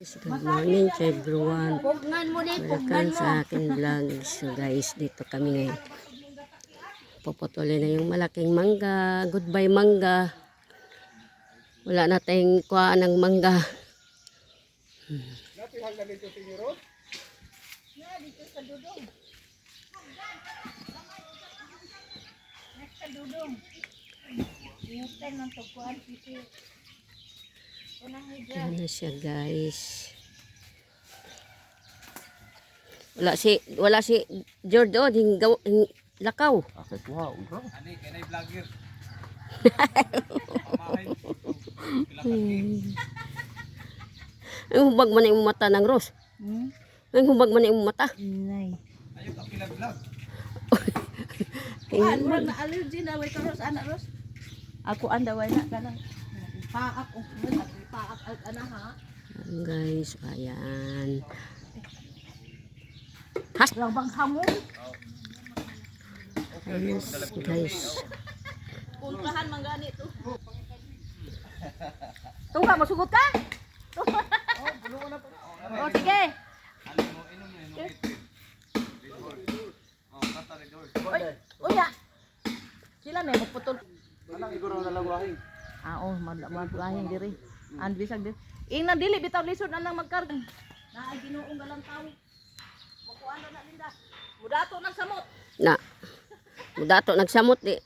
Good morning to everyone. Welcome sa akin vlog. So guys, dito kami ngayon. Puputuloy na yung malaking mangga. Goodbye mangga. Wala na tayong kuha ng mangga. Dito sa dudong. Next sa dudong. Iutan ng tukuan dito. Yan na siya guys. Wala si George o lakaw. Akit wow, bro. Ani kanay vlogger. Ang hubag man yung mata ng Ros. Ang hubag man yung mata. Nay. Ayo ka pila vlog. Ano na allergy na way ka Ros anak Ros? Ako andaway na kanang paak o paak ana ha. Guys, ayan. Has Lang bang hamon? guys. Puntahan man gani to. Tunga masugot ka? Oh, sige. Uya. Sila may magputol. Anang iguro na lagwahin. Oo, maglahin diri. Ang bisag diri. Ing na dili bitaw lisod anang magkarga. Na ay ginuong galang tawo. Makuan na linda. Mudato nang samot. Na. Dato nagsamot di.